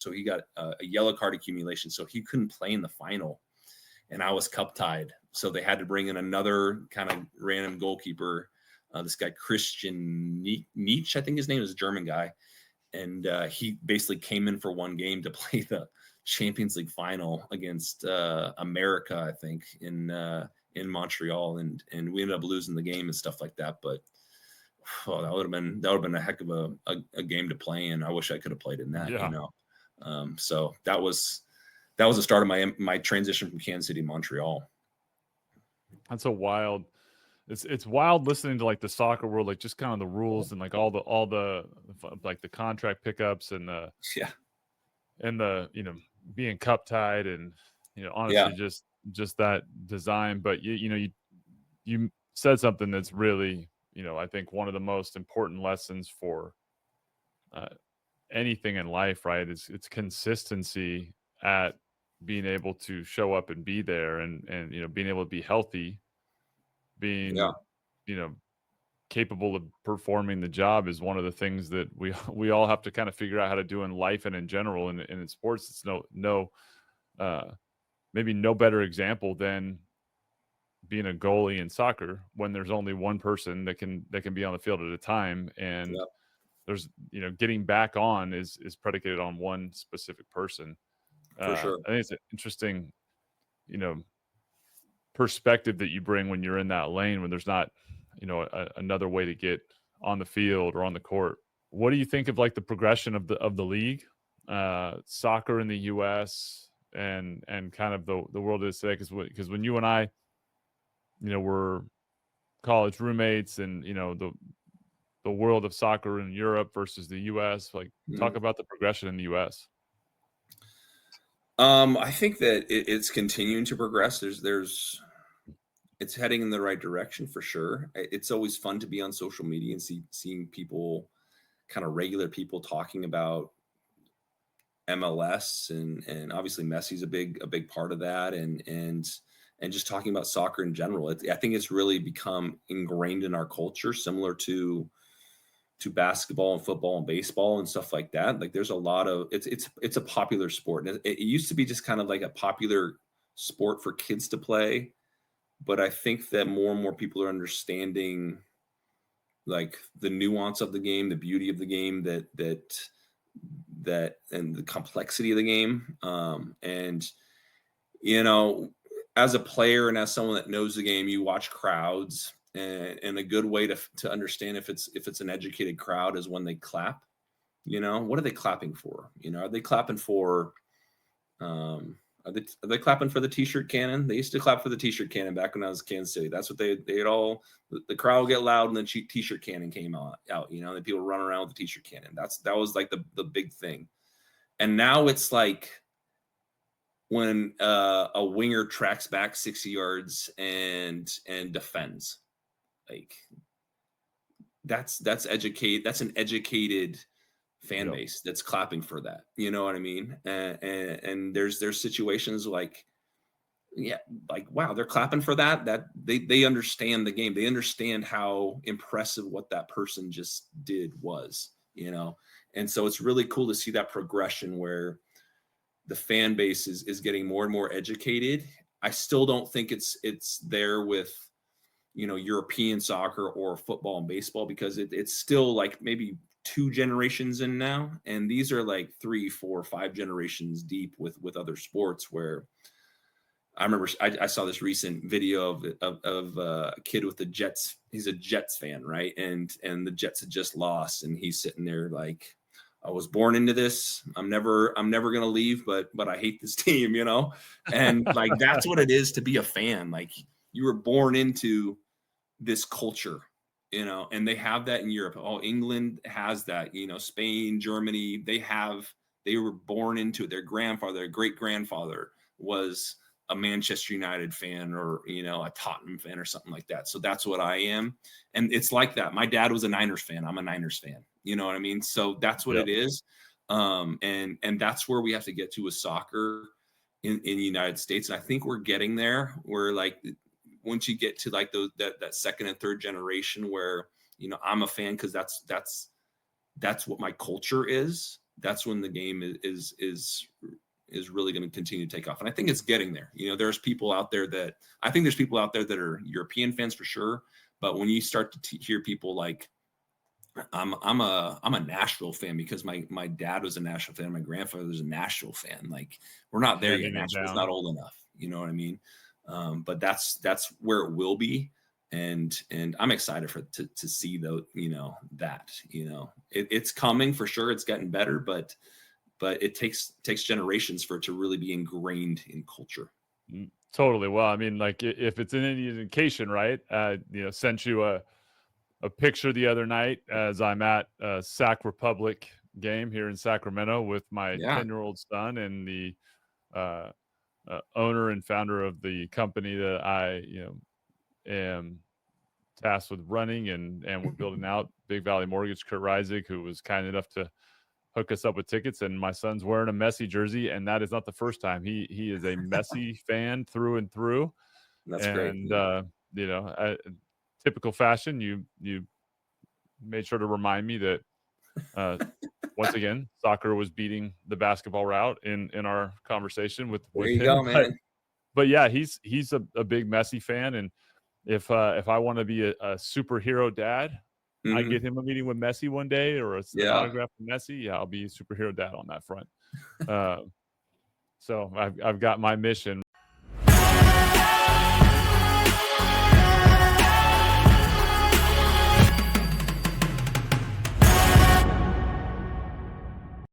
So he got a yellow card accumulation. So he couldn't play in the final. And I was cup tied. So they had to bring in another kind of random goalkeeper. This guy, Christian Nietzsche, I think his name is, a German guy. And he basically came in for one game to play the Champions League final against America, I think, in Montreal. And we ended up losing the game and stuff like that. But that would have been a heck of a game to play in. I wish I could have played in that, you know. So that was the start of my transition from Kansas City to Montreal. That's a wild. It's wild listening to like the soccer world, like just kind of the rules and like all the like the contract pickups and the you know, being cup tied and, you know, honestly just that design. But you said something that's really, you know, I think one of the most important lessons for anything in life, right? It's consistency at being able to show up and be there and you know, being able to be healthy, being you know, capable of performing the job is one of the things that we all have to kind of figure out how to do in life and in general. And in sports, it's maybe no better example than being a goalie in soccer when there's only one person that can be on the field at a time. And there's, you know, getting back on is predicated on one specific person. For sure. I think it's an interesting, you know, perspective that you bring when you're in that lane, when there's not, you know, another way to get on the field or on the court. What do you think of like the progression of the league, soccer in the U.S. and kind of the world is today? Because when you and I, you know, were college roommates, and you know the world of soccer in Europe versus the U.S. Like, talk about the progression in the U.S. I think that it's continuing to progress. It's heading in the right direction for sure. It's always fun to be on social media and seeing people, kind of regular people, talking about MLS and obviously Messi's a big part of that, and just talking about soccer in general. I think it's really become ingrained in our culture, similar to basketball and football and baseball and stuff like that. Like there's a lot of it's a popular sport. And it used to be just kind of like a popular sport for kids to play, but I think that more and more people are understanding like the nuance of the game, the beauty of the game, that and the complexity of the game. And you know, as a player and as someone that knows the game, you watch crowds. And a good way to understand if it's an educated crowd is when they clap. You know, what are they clapping for? You know, are they clapping for are they clapping for the t-shirt cannon? They used to clap for the t-shirt cannon back when I was in Kansas City. That's what they'd all, the crowd would get loud and the t-shirt cannon came out, you know, and people run around with the t-shirt cannon. That was like the big thing. And now it's like when a winger tracks back 60 yards and defends. Like that's an educated fan base that's clapping for that. You know what I mean? And there's situations like, like, wow, they're clapping for that they understand the game. They understand how impressive what that person just did was, you know? And so it's really cool to see that progression where the fan base is getting more and more educated. I still don't think it's there with, you know, European soccer or football and baseball, because it's still like maybe 2 generations in now. And these are like 3, 4, 5 generations deep with other sports, where I remember I saw this recent video of a kid with the Jets. He's a Jets fan, right? And the Jets had just lost, and he's sitting there like, I was born into this. I'm never going to leave, but I hate this team, you know? And like, that's what it is to be a fan. Like, you were born into this culture, you know, and they have that in Europe. Oh, England has that, you know, Spain, Germany, they were born into it. Their great grandfather was a Manchester United fan, or, you know, a Tottenham fan or something like that. So that's what I am. And it's like that. My dad was a Niners fan. I'm a Niners fan. You know what I mean? So that's what it is. And that's where we have to get to with soccer in the United States. And I think we're getting there, where like, once you get to like that second and third generation, where, you know, I'm a fan because that's what my culture is. that's when the game is really going to continue to take off. And I think it's getting there. You know, there's people out there that are European fans for sure. But when you start to hear people like, I'm a Nashville fan because my dad was a Nashville fan, my grandfather was a Nashville fan. Like, we're not there yet. Nashville's not old enough. You know what I mean? But that's where it will be. And I'm excited to see it's coming for sure. It's getting better, but it takes generations for it to really be ingrained in culture. Totally. Well, I mean, like, if it's an indication, right? Sent you a picture the other night as I'm at a Sac Republic game here in Sacramento with my 10-year-old son and the owner and founder of the company that I am tasked with running, and we're building out Big Valley Mortgage. 𝐏𝐻𝐸, who was kind enough to hook us up with tickets, and my son's wearing a Messi jersey, and that is not the first time. He is a Messi fan through and through. That's great. Typical fashion, you made sure to remind me that once again, soccer was beating the basketball route in our conversation with there you him. go, man. But yeah, he's a big Messi fan, and if I want to be a superhero dad, I get him a meeting with Messi one day or an autograph from Messi. Yeah, I'll be a superhero dad on that front. So I've got my mission.